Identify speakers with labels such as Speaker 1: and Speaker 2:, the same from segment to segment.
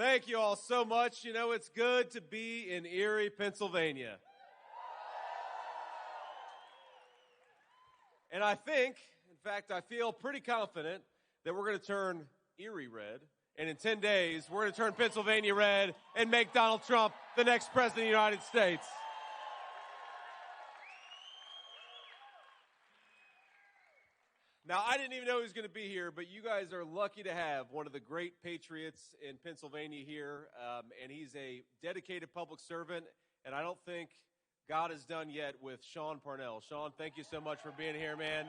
Speaker 1: Thank you all so much. You know, it's good to be in Erie, Pennsylvania. And I think, in fact, I feel pretty confident that we're going to turn Erie red. And in 10 days, we're going to turn Pennsylvania red and make Donald Trump the next president of the United States. Now, I didn't even know he was going to be here, but you guys are lucky to have one of the great patriots in Pennsylvania here, and he's a dedicated public servant, and I don't think God is done yet with Sean Parnell. Sean, thank you so much for being here, man.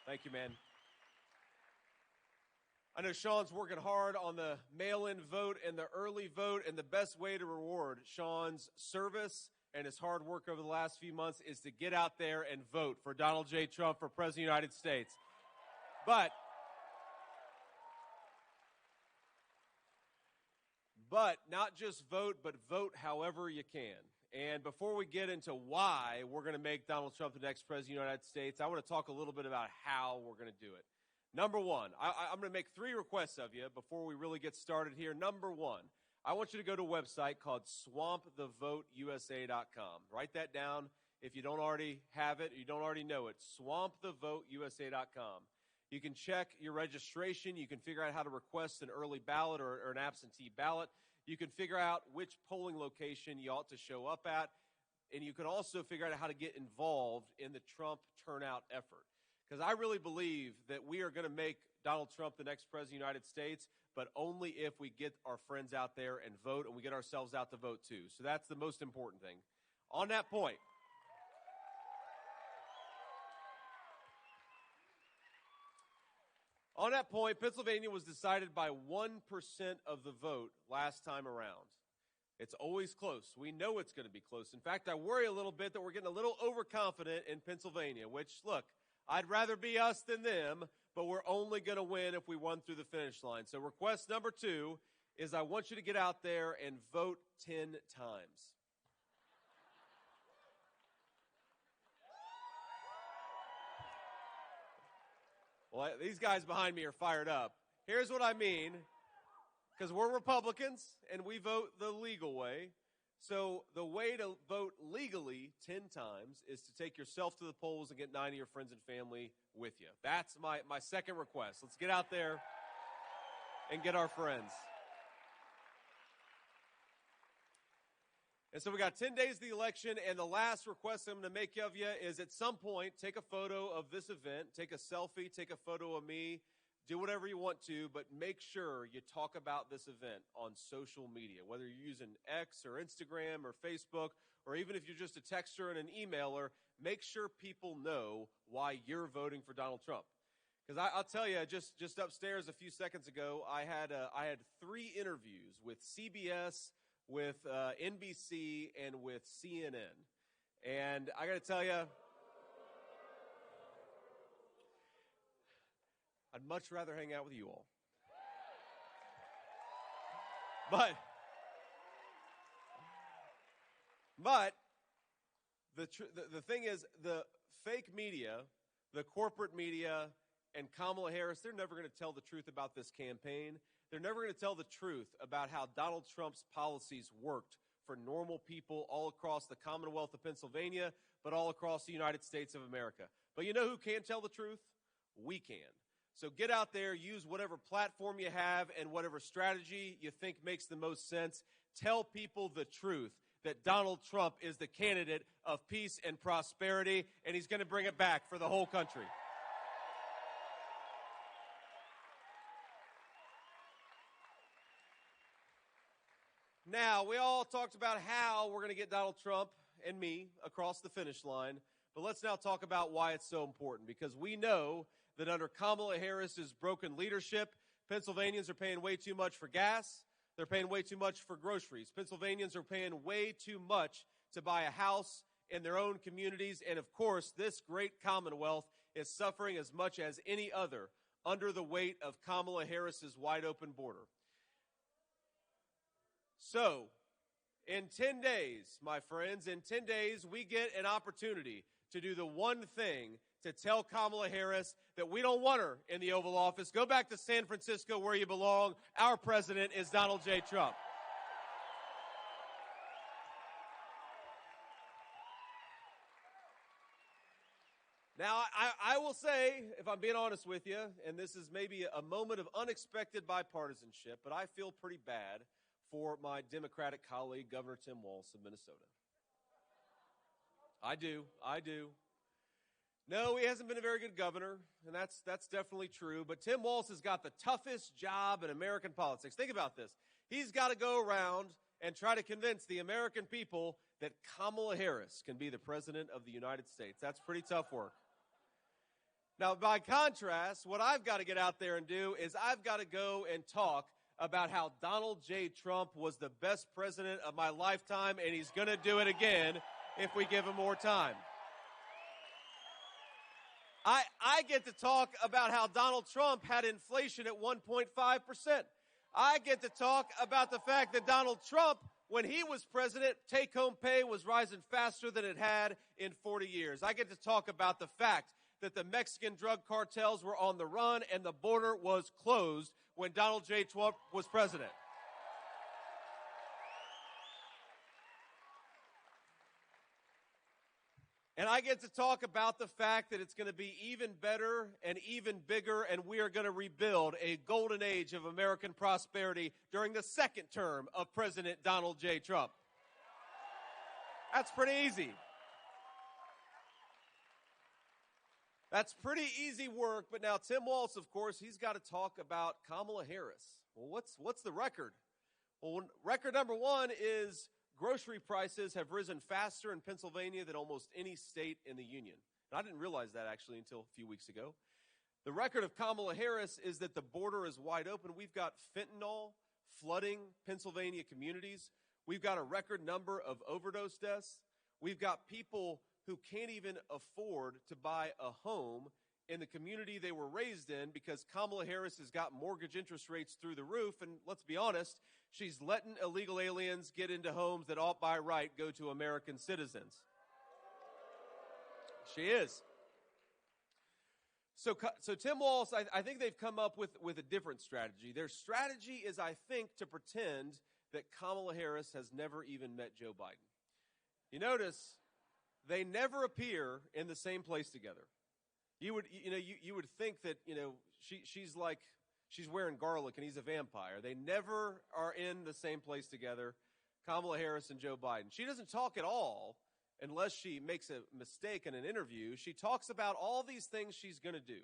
Speaker 1: Thank you, man. I know Sean's working hard on the mail-in vote and the early vote, and the best way to reward Sean's service and his hard work over the last few months is to get out there and vote for Donald J. Trump for President of the United States. But not just vote, but vote however you can. And before we get into why we're going to make Donald Trump the next President of the United States, I want to talk a little bit about how we're going to do it. Number one, I'm going to make 3 requests of you before we really get started here. Number one, I want you to go to a website called swampthevoteusa.com. Write that down if you don't already have it, or you don't already know it, swampthevoteusa.com. You can check your registration. You can figure out how to request an early ballot or an absentee ballot. You can figure out which polling location you ought to show up at. And you can also figure out how to get involved in the Trump turnout effort. Because I really believe that we are going to make Donald Trump the next president of the United States, but only if we get our friends out there and vote, and we get ourselves out to vote too. So that's the most important thing. On that point, Pennsylvania was decided by 1% of the vote last time around. It's always close. We know it's going to be close. In fact, I worry a little bit that we're getting a little overconfident in Pennsylvania, which, look, I'd rather be us than them, but we're only going to win if we run through the finish line. So request number 2 is I want you to get out there and vote 10 times. Well, these guys behind me are fired up. Here's what I mean, because we're Republicans and we vote the legal way. So the way to vote legally 10 times is to take yourself to the polls and get 9 of your friends and family with you. That's my second request. Let's get out there and get our friends. And so we got 10 days of the election, and the last request I'm going to make of you is at some point, take a photo of this event, take a selfie, take a photo of me, do whatever you want to, but make sure you talk about this event on social media, whether you're using X or Instagram or Facebook, or even if you're just a texter and an emailer, make sure people know why you're voting for Donald Trump. Because I'll tell you, just upstairs a few seconds ago, I had 3 interviews with CBS, with NBC, and with CNN. And I got to tell you, I'd much rather hang out with you all. But the thing is, the fake media, the corporate media, and Kamala Harris, they're never going to tell the truth about this campaign. They're never going to tell the truth about how Donald Trump's policies worked for normal people all across the Commonwealth of Pennsylvania, but all across the United States of America. But you know who can tell the truth? We can. So get out there, use whatever platform you have and whatever strategy you think makes the most sense. Tell people the truth, that Donald Trump is the candidate of peace and prosperity, and he's going to bring it back for the whole country. Now, we all talked about how we're going to get Donald Trump and me across the finish line, but let's now talk about why it's so important, because we know that under Kamala Harris's broken leadership, Pennsylvanians are paying way too much for gas. They're paying way too much for groceries. Pennsylvanians are paying way too much to buy a house in their own communities. And of course, this great Commonwealth is suffering as much as any other under the weight of Kamala Harris's wide open border. So, in 10 days, my friends, in 10 days, we get an opportunity to do the one thing to tell Kamala Harris that we don't want her in the Oval Office. Go back to San Francisco where you belong. Our president is Donald J. Trump. Now, I will say, if I'm being honest with you, and this is maybe a moment of unexpected bipartisanship, but I feel pretty bad for my Democratic colleague, Governor Tim Walz of Minnesota. I do. No, he hasn't been a very good governor, and that's definitely true. But Tim Walz has got the toughest job in American politics. Think about this. He's got to go around and try to convince the American people that Kamala Harris can be the president of the United States. That's pretty tough work. Now, by contrast, what I've got to get out there and do is I've got to go and talk about how Donald J. Trump was the best president of my lifetime, and he's going to do it again if we give him more time. I get to talk about how Donald Trump had inflation at 1.5%. I get to talk about the fact that Donald Trump, when he was president, take-home pay was rising faster than it had in 40 years. I get to talk about the fact that the Mexican drug cartels were on the run and the border was closed when Donald J. Trump was president. And I get to talk about the fact that it's going to be even better and even bigger, and we are going to rebuild a golden age of American prosperity during the second term of President Donald J. Trump. That's pretty easy. That's pretty easy work, but now Tim Walz, of course, he's got to talk about Kamala Harris. Well, what's the record? Well, record number one is grocery prices have risen faster in Pennsylvania than almost any state in the union. And I didn't realize that actually until a few weeks ago. The record of Kamala Harris is that the border is wide open. We've got fentanyl flooding Pennsylvania communities. We've got a record number of overdose deaths. We've got people who can't even afford to buy a home in the community they were raised in because Kamala Harris has got mortgage interest rates through the roof. And let's be honest, she's letting illegal aliens get into homes that ought by right go to American citizens. She is. So Tim Walz, I think they've come up with a different strategy. Their strategy is, I think, to pretend that Kamala Harris has never even met Joe Biden. You notice they never appear in the same place together. You would think that, she's wearing garlic and he's a vampire. They never are in the same place together, Kamala Harris and Joe Biden. She doesn't talk at all unless she makes a mistake in an interview. She talks about all these things she's going to do.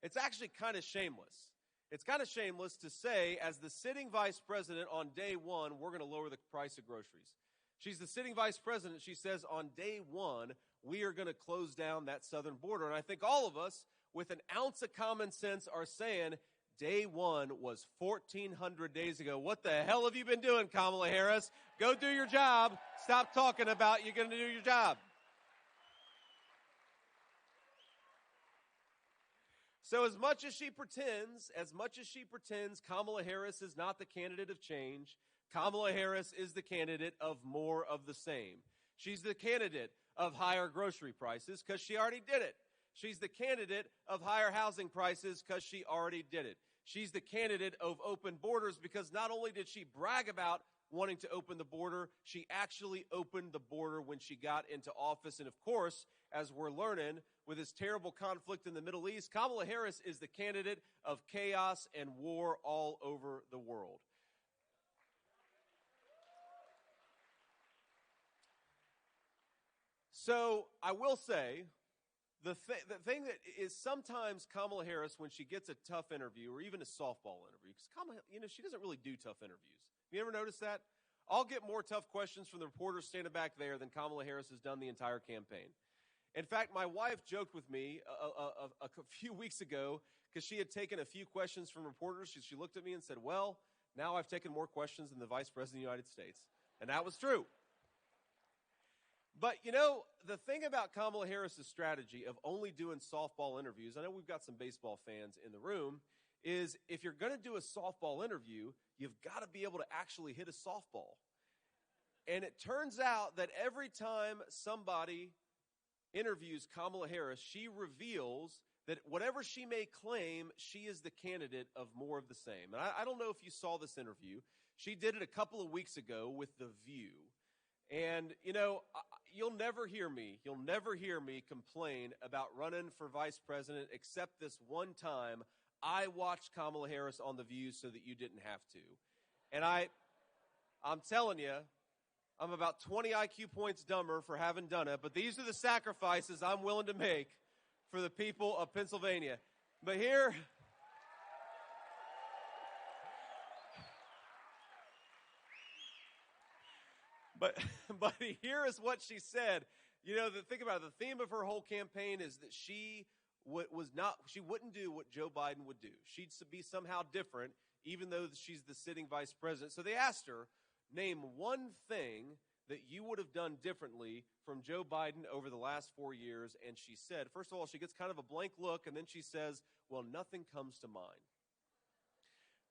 Speaker 1: It's actually kind of shameless. It's kind of shameless to say, as the sitting vice president on day one, we're going to lower the price of groceries. She's the sitting vice president. She says on day one, we are going to close down that southern border. And I think all of us, with an ounce of common sense, are saying day one was 1,400 days ago. What the hell have you been doing, Kamala Harris? Go do your job. Stop talking about you're going to do your job. So as much as she pretends, Kamala Harris is not the candidate of change. Kamala Harris is the candidate of more of the same. She's the candidate of higher grocery prices because she already did it. She's the candidate of higher housing prices because she already did it. She's the candidate of open borders because not only did she brag about wanting to open the border, she actually opened the border when she got into office. And of course, as we're learning, with this terrible conflict in the Middle East, Kamala Harris is the candidate of chaos and war all over the world. So I will say, the thing that is sometimes Kamala Harris, when she gets a tough interview or even a softball interview, because Kamala, she doesn't really do tough interviews. You ever notice that? I'll get more tough questions from the reporters standing back there than Kamala Harris has done the entire campaign. In fact, my wife joked with me a few weeks ago because she had taken a few questions from reporters. She looked at me and said, well, now I've taken more questions than the Vice President of the United States. And that was true. But, the thing about Kamala Harris's strategy of only doing softball interviews, I know we've got some baseball fans in the room, is if you're going to do a softball interview, you've got to be able to actually hit a softball. And it turns out that every time somebody interviews Kamala Harris, she reveals that whatever she may claim, she is the candidate of more of the same. And I don't know if you saw this interview. She did it a couple of weeks ago with The View. And, you'll never hear me complain about running for vice president except this one time I watched Kamala Harris on The View so that you didn't have to. And I'm telling you, I'm about 20 IQ points dumber for having done it, but these are the sacrifices I'm willing to make for the people of Pennsylvania. But here, but here is what she said. Think about it. The theme of her whole campaign is that she wouldn't do what Joe Biden would do. She'd be somehow different, even though she's the sitting vice president. So they asked her, name one thing that you would have done differently from Joe Biden over the last 4 years. And she said, first of all, she gets kind of a blank look, and then she says, well, nothing comes to mind.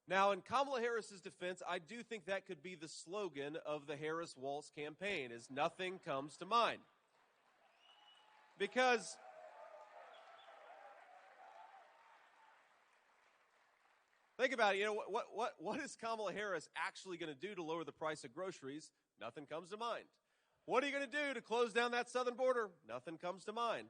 Speaker 1: Now, in Kamala Harris's defense, I do think that could be the slogan of the Harris-Walz campaign, is nothing comes to mind. Because think about it. What is Kamala Harris actually going to do to lower the price of groceries? Nothing comes to mind. What are you going to do to close down that southern border? Nothing comes to mind.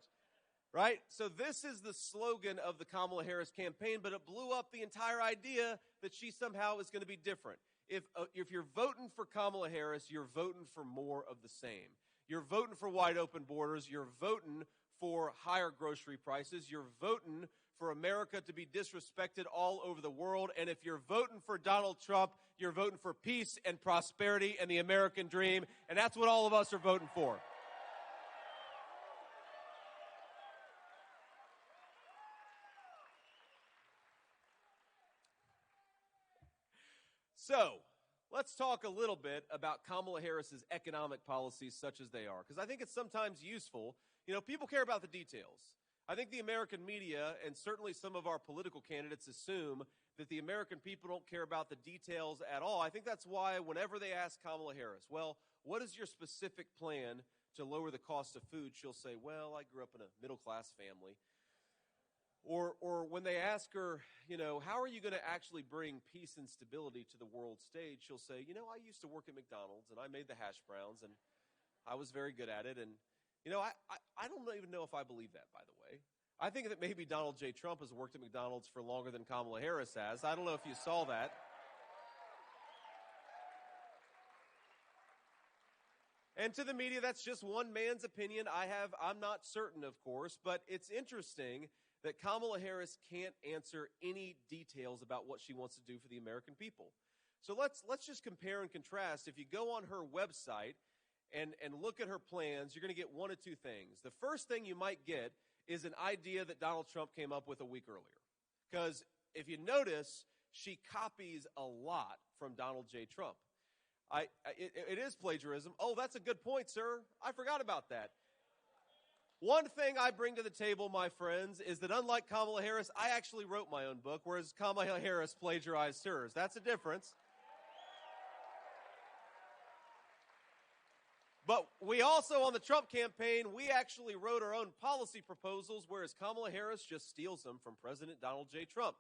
Speaker 1: Right? So this is the slogan of the Kamala Harris campaign, but it blew up the entire idea that she somehow is going to be different. If you're voting for Kamala Harris, you're voting for more of the same. You're voting for wide open borders. You're voting for higher grocery prices. You're voting for America to be disrespected all over the world. And if you're voting for Donald Trump, you're voting for peace and prosperity and the American dream. And that's what all of us are voting for. So let's talk a little bit about Kamala Harris's economic policies, such as they are, because I think it's sometimes useful. People care about the details. I think the American media, and certainly some of our political candidates, assume that the American people don't care about the details at all. I think that's why whenever they ask Kamala Harris, well, what is your specific plan to lower the cost of food? She'll say, well, I grew up in a middle-class family. Or when they ask her, how are you going to actually bring peace and stability to the world stage? She'll say, I used to work at McDonald's, and I made the hash browns, and I was very good at it. And, I don't even know if I believe that, by the way. I think that maybe Donald J. Trump has worked at McDonald's for longer than Kamala Harris has. I don't know if you saw that. And to the media, that's just one man's opinion. I'm not certain, of course, but it's interesting that Kamala Harris can't answer any details about what she wants to do for the American people. So let's just compare and contrast. If you go on her website and look at her plans, you're going to get one of two things. The first thing you might get is an idea that Donald Trump came up with a week earlier. Because if you notice, she copies a lot from Donald J. Trump. It is plagiarism. Oh, that's a good point, sir. I forgot about that. One thing I bring to the table, my friends, is that unlike Kamala Harris, I actually wrote my own book, whereas Kamala Harris plagiarized hers. That's a difference. But we also, on the Trump campaign, we actually wrote our own policy proposals, whereas Kamala Harris just steals them from President Donald J. Trump.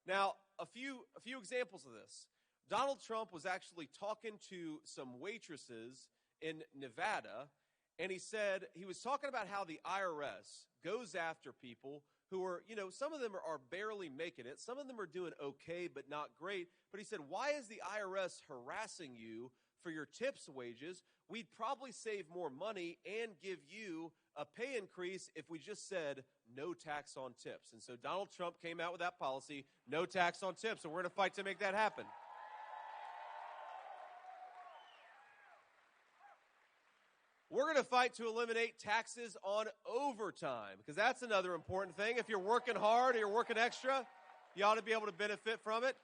Speaker 1: Now, a few examples of this. Donald Trump was actually talking to some waitresses in Nevada, and he was talking about how the IRS goes after people who are, some of them are barely making it. Some of them are doing okay, but not great. But he said, why is the IRS harassing you for your tips wages? We'd probably save more money and give you a pay increase if we just said no tax on tips. And so Donald Trump came out with that policy, no tax on tips, and we're going to fight to make that happen. We're going to fight to eliminate taxes on overtime, because that's another important thing. If you're working hard or you're working extra, you ought to be able to benefit from it.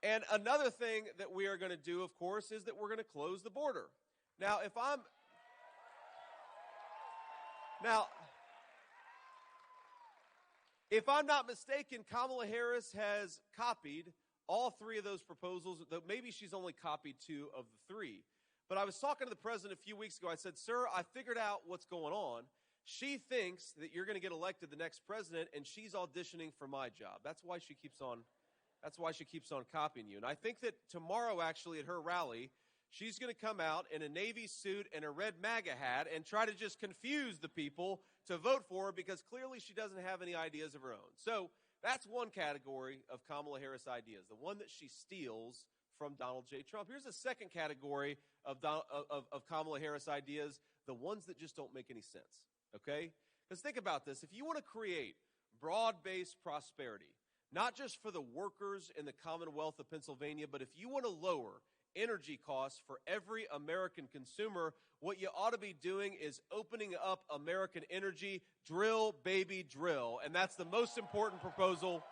Speaker 1: And another thing that we are going to do, of course, is that we're going to close the border. Now, if I'm not mistaken, Kamala Harris has copied all three of those proposals, though maybe she's only copied two of the three. But I was talking to the president a few weeks ago. I said, sir, I figured out what's going on. She thinks that you're going to get elected the next president, and she's auditioning for my job. That's why she keeps on copying you. And I think that tomorrow, actually, at her rally, she's going to come out in a Navy suit and a red MAGA hat and try to just confuse the people to vote for her because clearly she doesn't have any ideas of her own. So that's one category of Kamala Harris ideas, the one that she steals from Donald J. Trump. Here's a second category of Kamala Harris ideas, the ones that just don't make any sense, okay? Because think about this. If you want to create broad-based prosperity, not just for the workers in the Commonwealth of Pennsylvania, but if you want to lower energy costs for every American consumer, what you ought to be doing is opening up American energy, drill, baby, drill. And that's the most important proposal.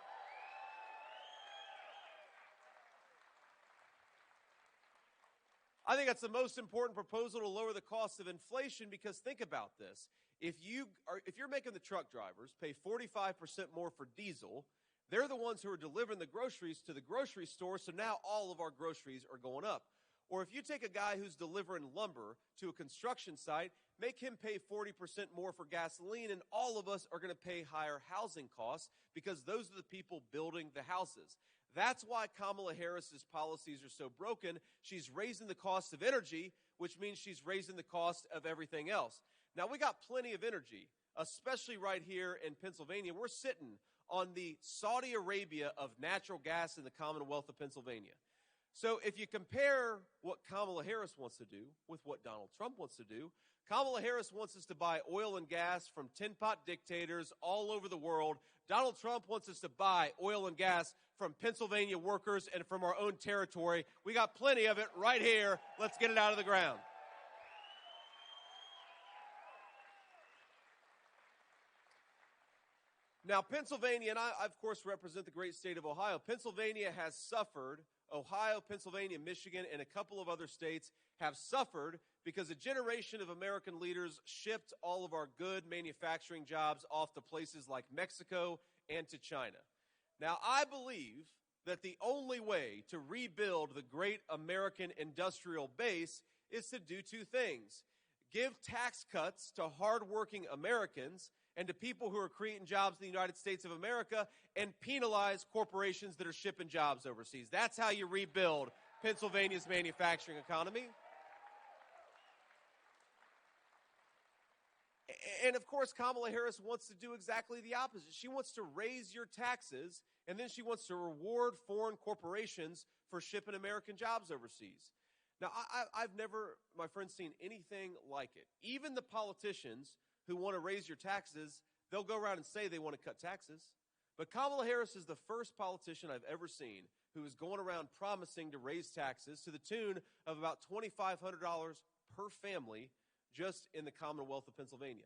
Speaker 1: I think that's the most important proposal to lower the cost of inflation because think about this. If you're making the truck drivers pay 45% more for diesel, they're the ones who are delivering the groceries to the grocery store, so now all of our groceries are going up. Or if you take a guy who's delivering lumber to a construction site, make him pay 40% more for gasoline, and all of us are going to pay higher housing costs because those are the people building the houses. That's why Kamala Harris's policies are so broken. She's raising the cost of energy, which means she's raising the cost of everything else. Now, we got plenty of energy, especially right here in Pennsylvania. We're sitting on the Saudi Arabia of natural gas in the Commonwealth of Pennsylvania. So if you compare what Kamala Harris wants to do with what Donald Trump wants to do, Kamala Harris wants us to buy oil and gas from tin-pot dictators all over the world. Donald Trump wants us to buy oil and gas from Pennsylvania workers and from our own territory. We got plenty of it right here. Let's get it out of the ground. Now, Pennsylvania, and I, of course, represent the great state of Ohio. Pennsylvania has suffered. Ohio, Pennsylvania, Michigan, and a couple of other states have suffered because a generation of American leaders shipped all of our good manufacturing jobs off to places like Mexico and to China. Now, I believe that the only way to rebuild the great American industrial base is to do two things. Give tax cuts to hardworking Americans and to people who are creating jobs in the United States of America, and penalize corporations that are shipping jobs overseas. That's how you rebuild Pennsylvania's manufacturing economy. And of course, Kamala Harris wants to do exactly the opposite. She wants to raise your taxes, and then she wants to reward foreign corporations for shipping American jobs overseas. Now, I've never, my friends, seen anything like it. Even the politicians who want to raise your taxes, they'll go around and say they want to cut taxes. But Kamala Harris is the first politician I've ever seen who is going around promising to raise taxes to the tune of about $2,500 per family just in the Commonwealth of Pennsylvania.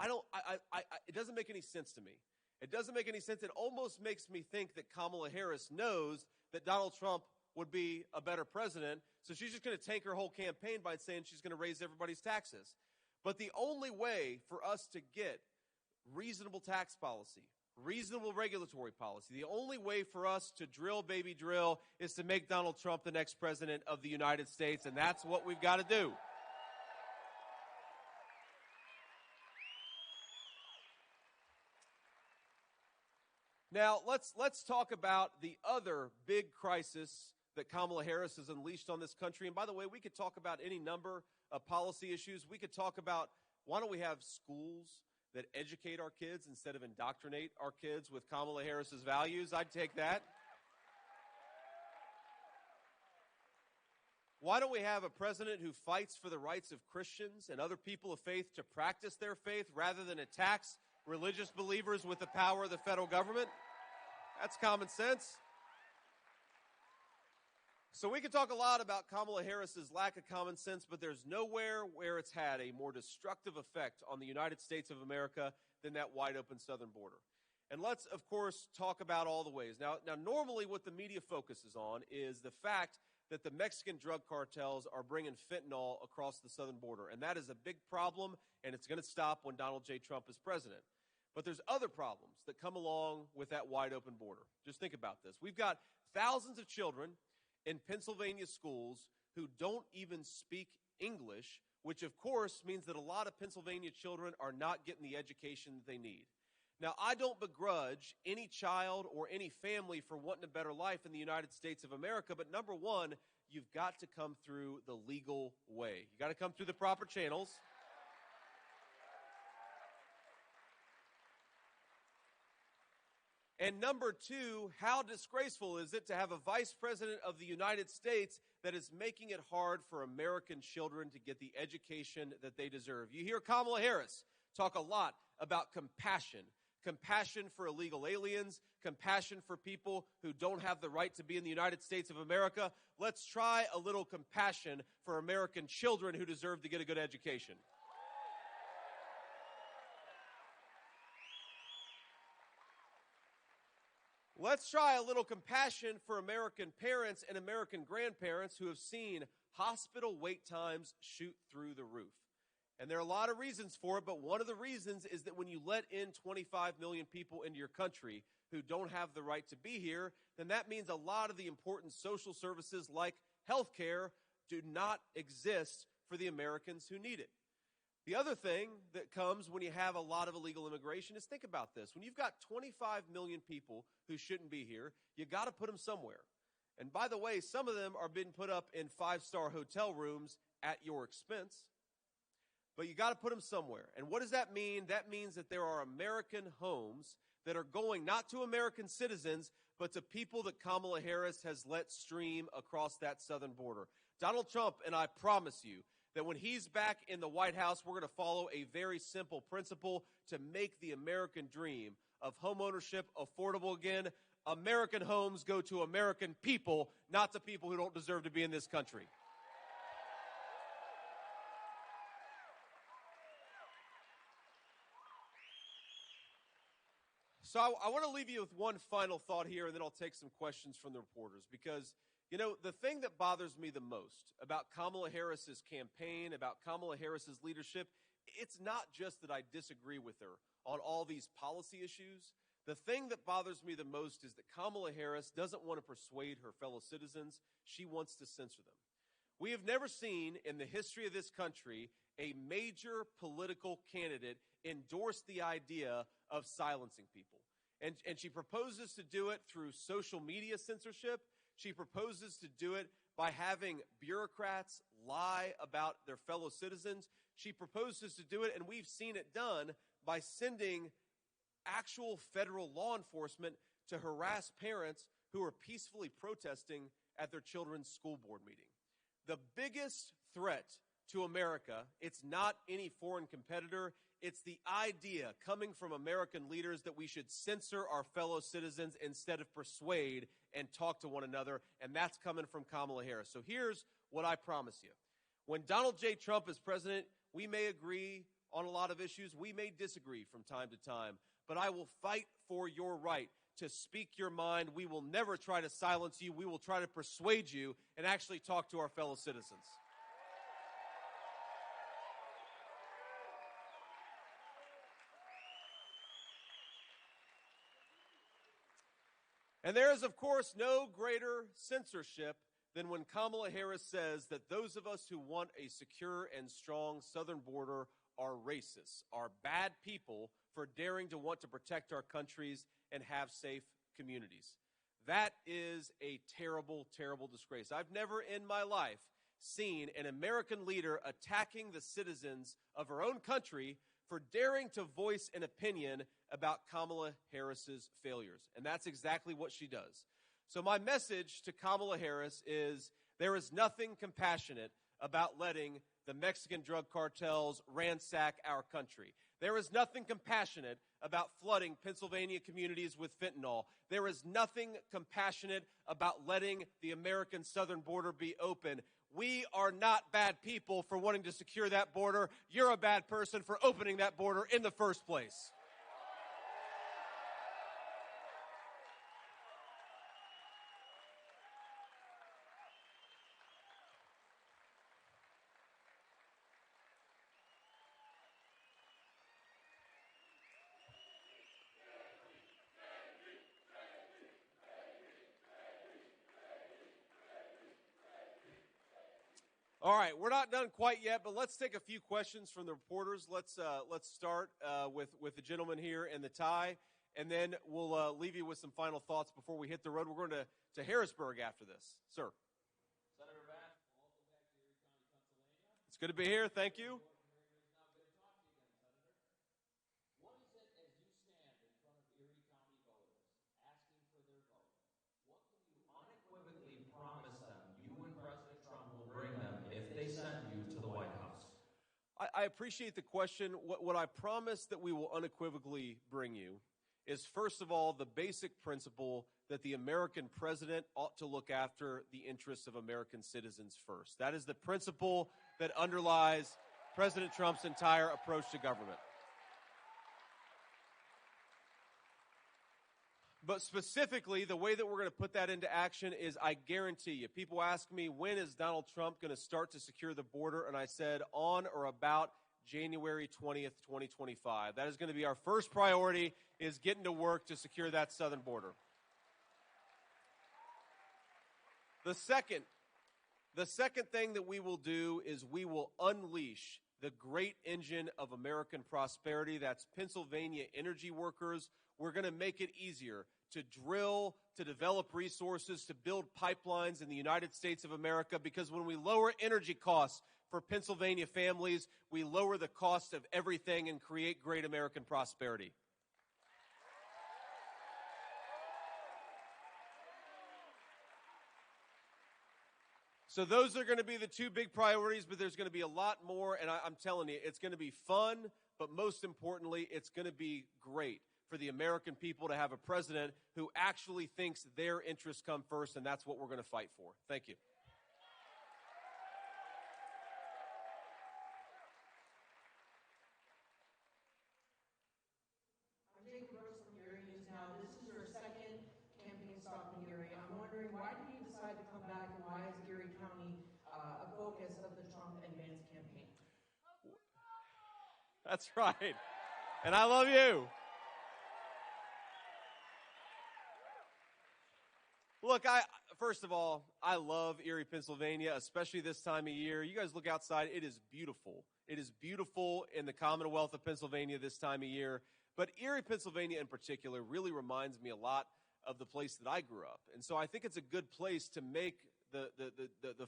Speaker 1: It doesn't make any sense to me. It doesn't make any sense. It almost makes me think that Kamala Harris knows that Donald Trump would be a better president, so she's just going to tank her whole campaign by saying she's going to raise everybody's taxes. But the only way for us to get reasonable tax policy, reasonable regulatory policy, the only way for us to drill, baby, drill is to make Donald Trump the next president of the United States, and that's what we've got to do. Now, let's talk about the other big crisis that Kamala Harris has unleashed on this country. And by the way, we could talk about any number of policy issues. We could talk about, why don't we have schools that educate our kids instead of indoctrinate our kids with Kamala Harris's values? I'd take that. Why don't we have a president who fights for the rights of Christians and other people of faith to practice their faith rather than attacks religious believers with the power of the federal government? That's common sense. So we could talk a lot about Kamala Harris's lack of common sense, but there's nowhere where it's had a more destructive effect on the United States of America than that wide open southern border. And let's, of course, talk about all the ways. Now, normally what the media focuses on is the fact that the Mexican drug cartels are bringing fentanyl across the southern border. And that is a big problem, and it's going to stop when Donald J. Trump is president. But there's other problems that come along with that wide open border. Just think about this. We've got thousands of children in Pennsylvania schools who don't even speak English, which of course means that a lot of Pennsylvania children are not getting the education that they need. Now, I don't begrudge any child or any family for wanting a better life in the United States of America, but number one, you've got to come through the legal way. You got to come through the proper channels. And number two, how disgraceful is it to have a vice president of the United States that is making it hard for American children to get the education that they deserve? You hear Kamala Harris talk a lot about compassion. Compassion for illegal aliens, compassion for people who don't have the right to be in the United States of America. Let's try a little compassion for American children who deserve to get a good education. Let's try a little compassion for American parents and American grandparents who have seen hospital wait times shoot through the roof. And there are a lot of reasons for it, but one of the reasons is that when you let in 25 million people into your country who don't have the right to be here, then that means a lot of the important social services like health care do not exist for the Americans who need it. The other thing that comes when you have a lot of illegal immigration is, think about this. When you've got 25 million people who shouldn't be here, you got to put them somewhere. And by the way, some of them are being put up in 5-star hotel rooms at your expense. But you got to put them somewhere. And what does that mean? That means that there are American homes that are going not to American citizens, but to people that Kamala Harris has let stream across that southern border. Donald Trump, and I promise you that when he's back in the White House, we're going to follow a very simple principle to make the American dream of homeownership affordable again. American homes go to American people, not to people who don't deserve to be in this country. So I want to leave you with one final thought here, and then I'll take some questions from the reporters. Because, you know, the thing that bothers me the most about Kamala Harris's campaign, about Kamala Harris's leadership, it's not just that I disagree with her on all these policy issues. The thing that bothers me the most is that Kamala Harris doesn't want to persuade her fellow citizens. She wants to censor them. We have never seen in the history of this country a major political candidate endorse the idea of silencing people. And she proposes to do it through social media censorship. She proposes to do it by having bureaucrats lie about their fellow citizens. She proposes to do it, and we've seen it done, by sending actual federal law enforcement to harass parents who are peacefully protesting at their children's school board meeting. The biggest threat to America, it's not any foreign competitor. It's the idea coming from American leaders that we should censor our fellow citizens instead of persuade and talk to one another, and that's coming from Kamala Harris. So here's what I promise you. When Donald J. Trump is president, we may agree on a lot of issues. We may disagree from time to time, but I will fight for your right to speak your mind. We will never try to silence you. We will try to persuade you and actually talk to our fellow citizens. And there is, of course, no greater censorship than when Kamala Harris says that those of us who want a secure and strong southern border are racists, are bad people for daring to want to protect our countries and have safe communities. That is a terrible, terrible disgrace. I've never in my life seen an American leader attacking the citizens of her own country for daring to voice an opinion about Kamala Harris's failures. And that's exactly what she does. So my message to Kamala Harris is, there is nothing compassionate about letting the Mexican drug cartels ransack our country. There is nothing compassionate about flooding Pennsylvania communities with fentanyl. There is nothing compassionate about letting the American southern border be open. We are not bad people for wanting to secure that border. You're a bad person for opening that border in the first place. All right, we're not done quite yet, but let's take a few questions from the reporters. Let's start with the gentleman here in the tie, and then we'll leave you with some final thoughts before we hit the road. We're going to Harrisburg after this. Sir.
Speaker 2: Senator Vance, welcome back to Erie County, Pennsylvania.
Speaker 1: It's good to be here. Thank you.
Speaker 2: What is it as you stand in front of Erie County voters asking for their vote? What can you unequivocally promise them you and President Trump will bring them if they send you to the White House?
Speaker 1: I appreciate the question. What I promise that we will unequivocally bring you is, first of all, the basic principle that the American president ought to look after the interests of American citizens first. That is the principle that underlies President Trump's entire approach to government. But specifically, the way that we're going to put that into action is, I guarantee you, people ask me, when is Donald Trump going to start to secure the border? And I said, on or about January 20th, 2025. That is going to be our first priority, is getting to work to secure that southern border. The second thing that we will do is we will unleash the great engine of American prosperity. That's Pennsylvania energy workers. We're going to make it easier to drill, to develop resources, to build pipelines in the United States of America, because when we lower energy costs for Pennsylvania families, we lower the cost of everything and create great American prosperity. So those are going to be the two big priorities, but there's going to be a lot more, and I'm telling you, it's going to be fun, but most importantly, it's going to be great for the American people to have a president who actually thinks their interests come first, and that's what we're going to fight for. Thank you.
Speaker 3: I'm Jake Brooks from Erie News Now. This is your second campaign stop in Erie. I'm wondering, why did you decide to come back, and why is Erie County a focus of the Trump-Vance campaign?
Speaker 1: That's right. And I love you. Look, first of all, I love Erie, Pennsylvania, especially this time of year. You guys look outside. It is beautiful. It is beautiful in the Commonwealth of Pennsylvania this time of year. But Erie, Pennsylvania in particular really reminds me a lot of the place that I grew up. And so I think it's a good place to make the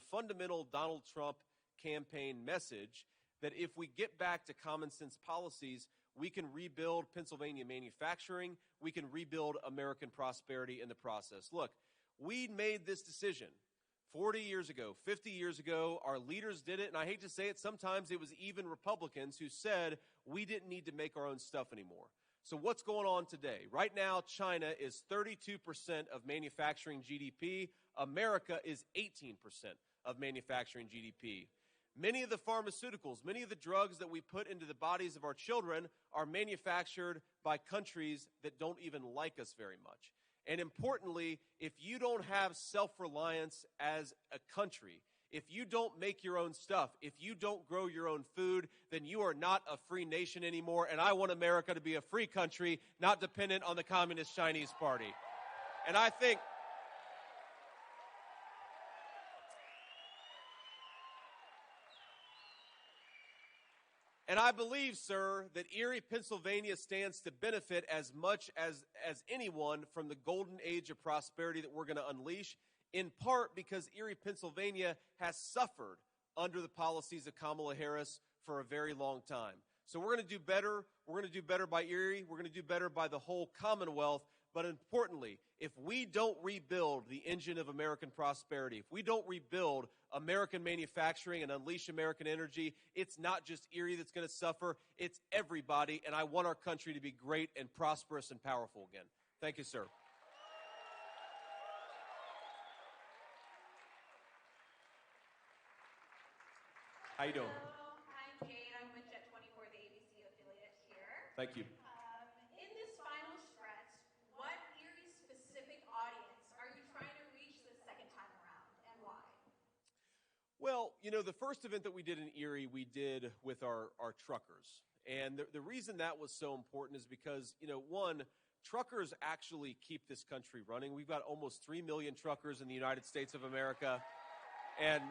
Speaker 1: fundamental Donald Trump campaign message that if we get back to common sense policies, we can rebuild Pennsylvania manufacturing. We can rebuild American prosperity in the process. Look, we made this decision 40 years ago, 50 years ago. Our leaders did it, and I hate to say it, sometimes it was even Republicans who said we didn't need to make our own stuff anymore. So what's going on today? Right now, China is 32% of manufacturing GDP. America is 18% of manufacturing GDP. Many of the pharmaceuticals, many of the drugs that we put into the bodies of our children are manufactured by countries that don't even like us very much. And importantly, if you don't have self-reliance as a country, if you don't make your own stuff, if you don't grow your own food, then you are not a free nation anymore. And I want America to be a free country, not dependent on the Communist Chinese Party. And I think And I believe, sir, that Erie, Pennsylvania stands to benefit as much as anyone from the golden age of prosperity that we're going to unleash, in part because Erie, Pennsylvania has suffered under the policies of Kamala Harris for a very long time. So we're going to do better. We're going to do better by Erie. We're going to do better by the whole Commonwealth. But importantly, if we don't rebuild the engine of American prosperity, if we don't rebuild American manufacturing and unleash American energy, it's not just Erie that's going to suffer, it's everybody, and I want our country to be great and prosperous and powerful again. Thank you, sir. How you doing?
Speaker 4: Hello, I'm Jade. I'm with Jet 24, the ABC affiliate here.
Speaker 1: Thank you.
Speaker 4: In this final stretch, what Erie-specific audience are you trying to reach this second time around, and why?
Speaker 1: Well, you know, the first event that we did in Erie, we did with our truckers. And the reason that was so important is because, you know, one, truckers actually keep this country running. We've got almost 3 million truckers in the United States of America. And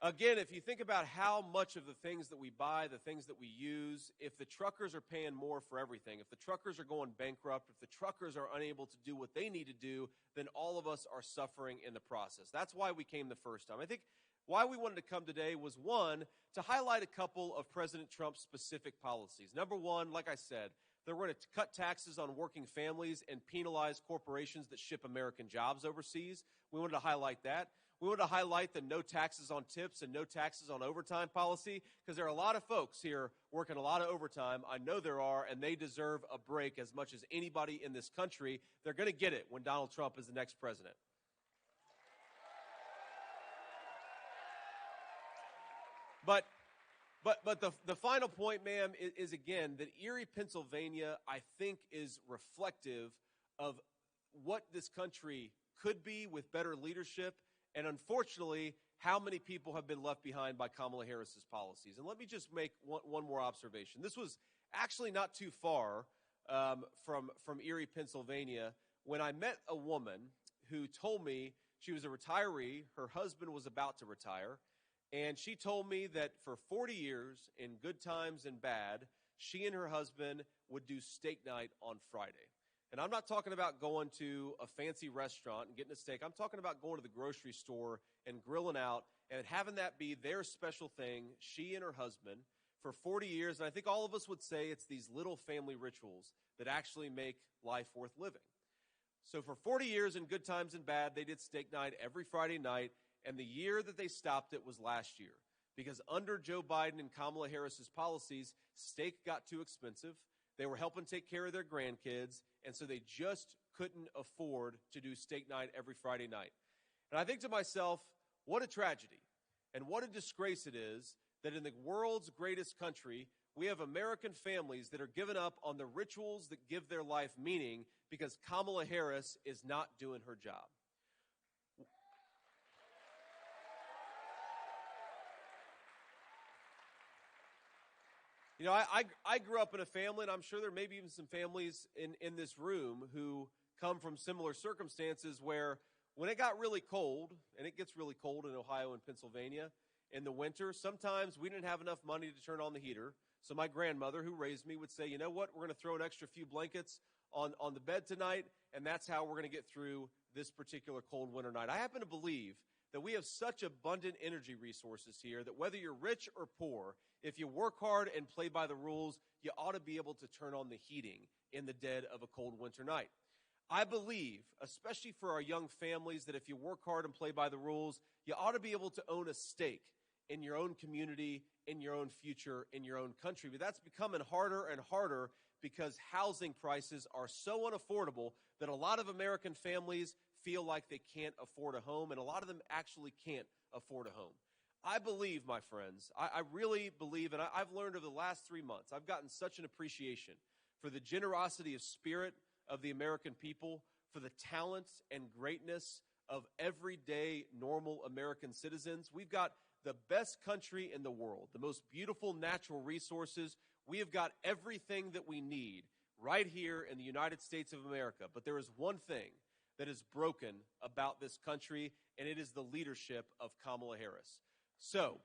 Speaker 1: Again, if you think about how much of the things that we buy, the things that we use, if the truckers are paying more for everything, if the truckers are going bankrupt, if the truckers are unable to do what they need to do, then all of us are suffering in the process. That's why we came the first time. I think why we wanted to come today was, one, to highlight a couple of President Trump's specific policies. Number one, like I said, they're going to cut taxes on working families and penalize corporations that ship American jobs overseas. We wanted to highlight that. We wanted to highlight the no taxes on tips and no taxes on overtime policy, because there are a lot of folks here working a lot of overtime. I know there are, and they deserve a break as much as anybody in this country. They're going to get it when Donald Trump is the next president. But the final point, ma'am, is again that Erie, Pennsylvania, I think is reflective of what this country could be with better leadership, and unfortunately, how many people have been left behind by Kamala Harris's policies. And let me just make one more observation. This was actually not too far from Erie, Pennsylvania, when I met a woman who told me she was a retiree, her husband was about to retire, and she told me that for 40 years, in good times and bad, she and her husband would do steak night on Friday. And I'm not talking about going to a fancy restaurant and getting a steak. I'm talking about going to the grocery store and grilling out and having that be their special thing, she and her husband, for 40 years. And I think all of us would say it's these little family rituals that actually make life worth living. So for 40 years, in good times and bad, they did steak night every Friday night. And the year that they stopped it was last year, because under Joe Biden and Kamala Harris's policies, steak got too expensive. They were helping take care of their grandkids, and so they just couldn't afford to do steak night every Friday night. And I think to myself, what a tragedy and what a disgrace it is that in the world's greatest country, we have American families that are giving up on the rituals that give their life meaning because Kamala Harris is not doing her job. You know, I grew up in a family, and I'm sure there may be even some families in this room who come from similar circumstances where when it got really cold, and it gets really cold in Ohio and Pennsylvania in the winter, sometimes we didn't have enough money to turn on the heater. So my grandmother, who raised me, would say, you know what, we're going to throw an extra few blankets on the bed tonight, and that's how we're going to get through this particular cold winter night. I happen to believe that we have such abundant energy resources here that whether you're rich or poor, if you work hard and play by the rules, you ought to be able to turn on the heating in the dead of a cold winter night. I believe, especially for our young families, that if you work hard and play by the rules, you ought to be able to own a stake in your own community, in your own future, in your own country. But that's becoming harder and harder because housing prices are so unaffordable that a lot of American families feel like they can't afford a home, and a lot of them actually can't afford a home. I believe, my friends, I really believe, and I've learned over the last 3 months, I've gotten such an appreciation for the generosity of spirit of the American people, for the talent and greatness of everyday normal American citizens. We've got the best country in the world, the most beautiful natural resources. We have got everything that we need right here in the United States of America. But there is one thing that is broken about this country, and it is the leadership of Kamala Harris. So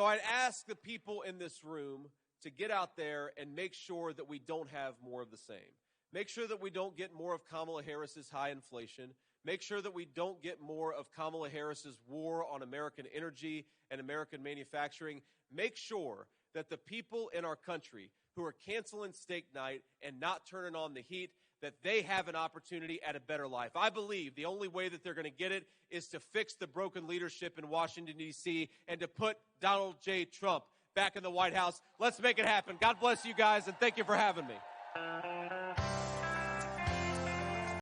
Speaker 1: I'd ask the people in this room to get out there and make sure that we don't have more of the same. Make sure that we don't get more of Kamala Harris's high inflation. Make sure that we don't get more of Kamala Harris's war on American energy and American manufacturing. Make sure that the people in our country who are canceling steak night and not turning on the heat, that they have an opportunity at a better life. I believe the only way that they're going to get it is to fix the broken leadership in Washington, D.C., and to put Donald J. Trump back in the White House. Let's make it happen. God bless you guys, and thank you for having me.